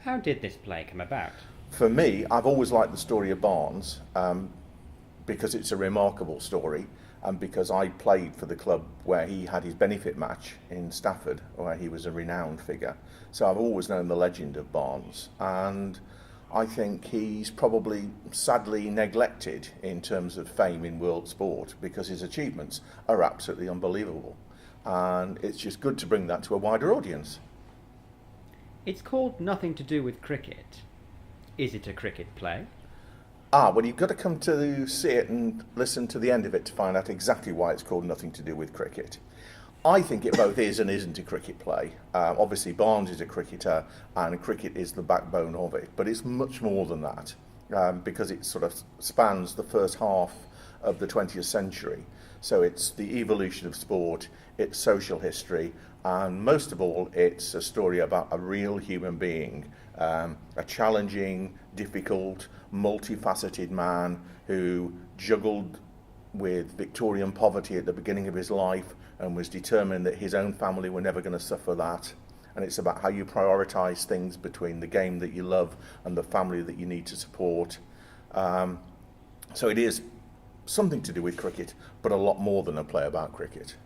How did this play come about? For me, I've always liked the story of Barnes because it's a remarkable story and because I played for the club where he had his benefit match in Stafford, where he was a renowned figure. So I've always known the legend of Barnes, and I think he's probably sadly neglected in terms of fame in world sport because his achievements are absolutely unbelievable. And it's just good to bring that to a wider audience. It's called Nothing to Do with Cricket. Is it a cricket play? Well, you've got to come to see it and listen to the end of it to find out exactly why it's called Nothing to Do with Cricket. I think it both is and isn't a cricket play. Obviously, Barnes is a cricketer and cricket is the backbone of it, but it's much more than that because it sort of spans the first half of the 20th century. So it's the evolution of sport, it's social history, and most of all, it's a story about a real human being, a challenging, difficult, multifaceted man who juggled with Victorian poverty at the beginning of his life and was determined that his own family were never going to suffer that. And it's about how you prioritise things between the game that you love and the family that you need to support. So it is something to do with cricket, but a lot more than a play about cricket.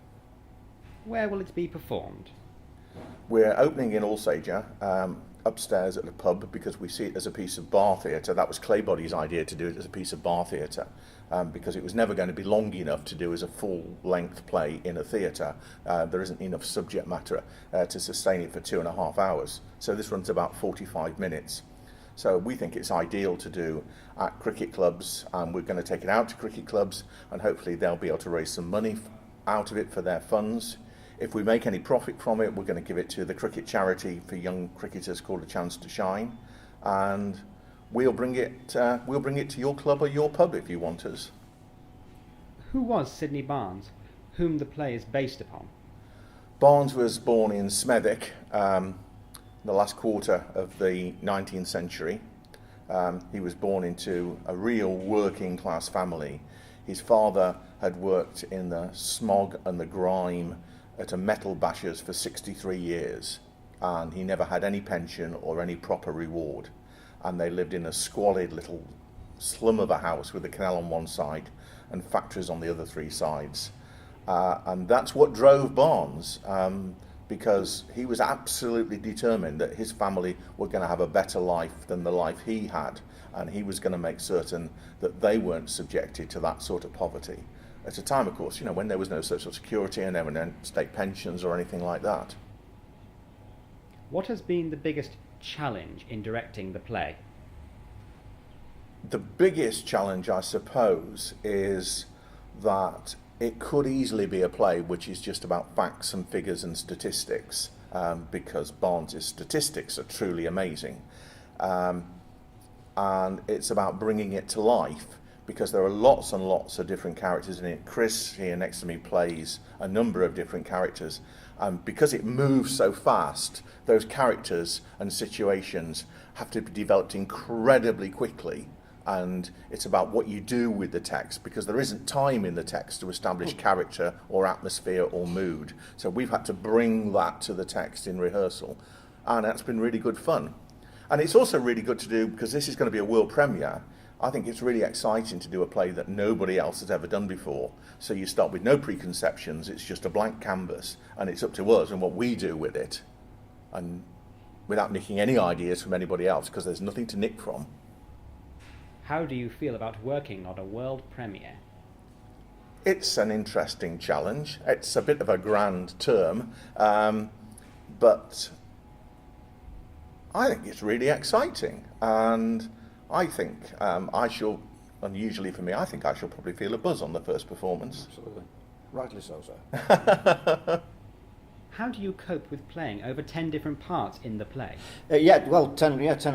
Where will it be performed? We're opening in Alsager, upstairs at the pub, because we see it as a piece of bar theatre. That was Claybody's idea, to do it as a piece of bar theatre, because it was never going to be long enough to do as a full-length play in a theatre. There isn't enough subject matter to sustain it for 2.5 hours. So this runs about 45 minutes. So we think it's ideal to do at cricket clubs, and we're going to take it out to cricket clubs, and hopefully they'll be able to raise some money out of it for their funds. If we make any profit from it, we're going to give it to the cricket charity for young cricketers called A Chance to Shine, and we'll bring it to your club or your pub if you want us. Who was Sidney Barnes, whom the play is based upon? Barnes was born in Smethwick, the last quarter of the 19th century. He was born into a real working class family. His father had worked in the smog and the grime at a metal basher's for 63 years, and he never had any pension or any proper reward. And they lived in a squalid little slum of a house with a canal on one side and factories on the other 3 sides. And that's what drove Barnes, because he was absolutely determined that his family were going to have a better life than the life he had, and he was going to make certain that they weren't subjected to that sort of poverty. At a time, of course, when there was no social security and there were no state pensions or anything like that. What has been the biggest challenge in directing the play? The biggest challenge, I suppose, is that it could easily be a play which is just about facts and figures and statistics, because Barnes's statistics are truly amazing. And it's about bringing it to life, because there are lots and lots of different characters in it. Chris, here next to me, plays a number of different characters. Because it moves so fast, those characters and situations have to be developed incredibly quickly. And it's about what you do with the text, because there isn't time in the text to establish character or atmosphere or mood. So we've had to bring that to the text in rehearsal, and that's been really good fun. And it's also really good to do, because this is going to be a world premiere. I think it's really exciting to do a play that nobody else has ever done before. So you start with no preconceptions, it's just a blank canvas, and it's up to us and what we do with it, and without nicking any ideas from anybody else, because there's nothing to nick from. How do you feel about working on a world premiere? It's an interesting challenge. It's a bit of a grand term, but I think it's really exciting, and I think unusually for me, I think I shall probably feel a buzz on the first performance. Absolutely. Rightly so, sir. How do you cope with playing over 10 different parts in the play? 10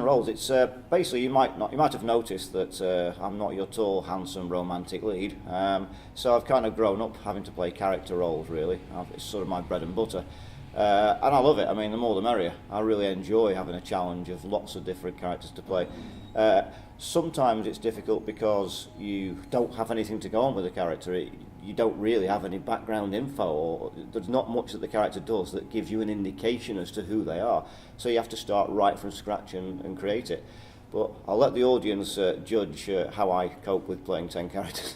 roles. It's basically, you might have noticed that I'm not your tall, handsome, romantic lead. So I've kind of grown up having to play character roles, really. It's sort of my bread and butter. And I love it. I mean, the more the merrier. I really enjoy having a challenge of lots of different characters to play. Sometimes it's difficult because you don't have anything to go on with the character. you don't really have any background info, or there's not much that the character does that gives you an indication as to who they are. So you have to start right from scratch and create it. But I'll let the audience judge how I cope with playing 10 characters.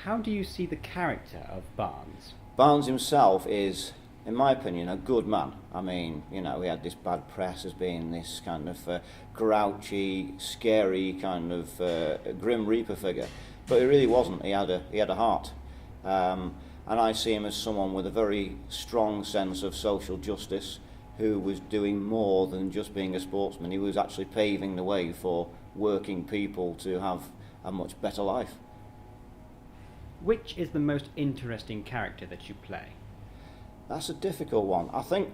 How do you see the character of Barnes? Barnes himself is, in my opinion, a good man. I mean, he had this bad press as being this kind of grouchy, scary kind of Grim Reaper figure. But he really wasn't. He had a heart, and I see him as someone with a very strong sense of social justice, who was doing more than just being a sportsman. He was actually paving the way for working people to have a much better life. Which is the most interesting character that you play? That's a difficult one. I think,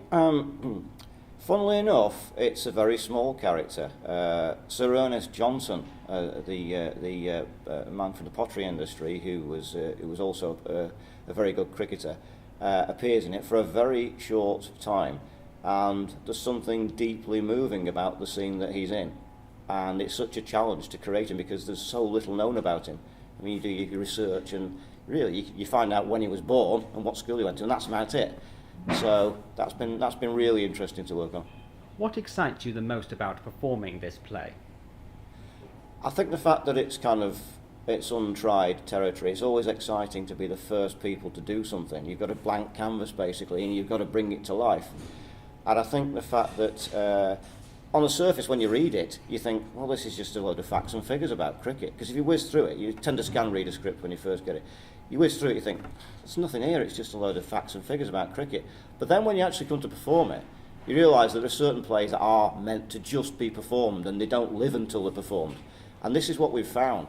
funnily enough, it's a very small character. Sir Ernest Johnson, the man from the pottery industry, who was also a very good cricketer, appears in it for a very short time, and there's something deeply moving about the scene that he's in, and it's such a challenge to create him because there's so little known about him. I mean, you do your research and really you find out when he was born and what school he went to, and that's about it. So that's been really interesting to work on. What excites you the most about performing this play? I think the fact that it's untried territory. It's always exciting to be the first people to do something. You've got a blank canvas basically, and you've got to bring it to life. And I think the fact that on the surface, when you read it, you think, well, this is just a load of facts and figures about cricket. Because if you whiz through it, you tend to scan read a script when you first get it. You whiz through it, you think, there's nothing here, it's just a load of facts and figures about cricket. But then when you actually come to perform it, you realise that there are certain plays that are meant to just be performed, and they don't live until they're performed. And this is what we've found.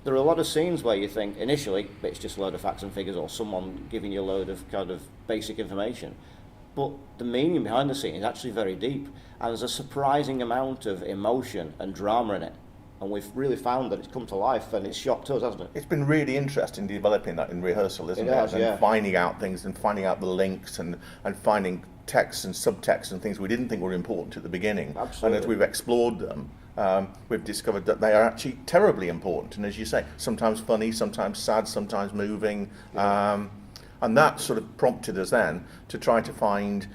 There are a lot of scenes where you think, initially, it's just a load of facts and figures, or someone giving you a load of kind of basic information. But the meaning behind the scene is actually very deep, and there's a surprising amount of emotion and drama in it. And we've really found that it's come to life, and it's shocked us, hasn't it? It's been really interesting developing that in rehearsal, isn't it? And finding out things and finding out the links and finding texts and subtexts and things we didn't think were important at the beginning. Absolutely. And as we've explored them, we've discovered that they are actually terribly important. And as you say, sometimes funny, sometimes sad, sometimes moving. And that sort of prompted us then to try to find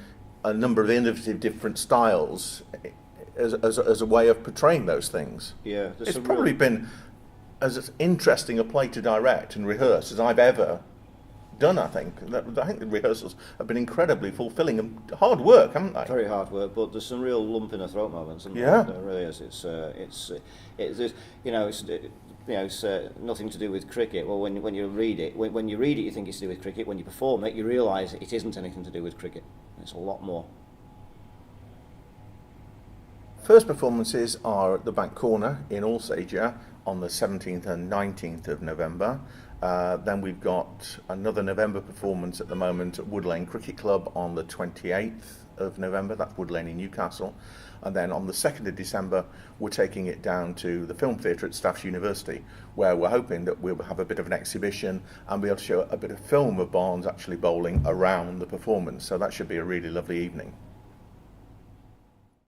a number of innovative different styles as a way of portraying those things. Yeah, it's probably been as interesting a play to direct and rehearse as I've ever done. I think the rehearsals have been incredibly fulfilling and hard work, haven't they? Very hard work, but there's some real lump in the throat moments. Yeah, there really is. It's nothing to do with cricket. Well, when you read it, when you read it, you think it's to do with cricket. When you perform it, you realise it isn't anything to do with cricket. It's a lot more. First performances are at the Back Corner in Alsager on the 17th and 19th of November. Then we've got another November performance at the moment at Wood Lane Cricket Club on the 28th of November. That's Wood Lane in Newcastle. And then on the 2nd of December, we're taking it down to the Film Theatre at Staffordshire University, where we're hoping that we'll have a bit of an exhibition and be able to show a bit of film of Barnes actually bowling around the performance. So that should be a really lovely evening.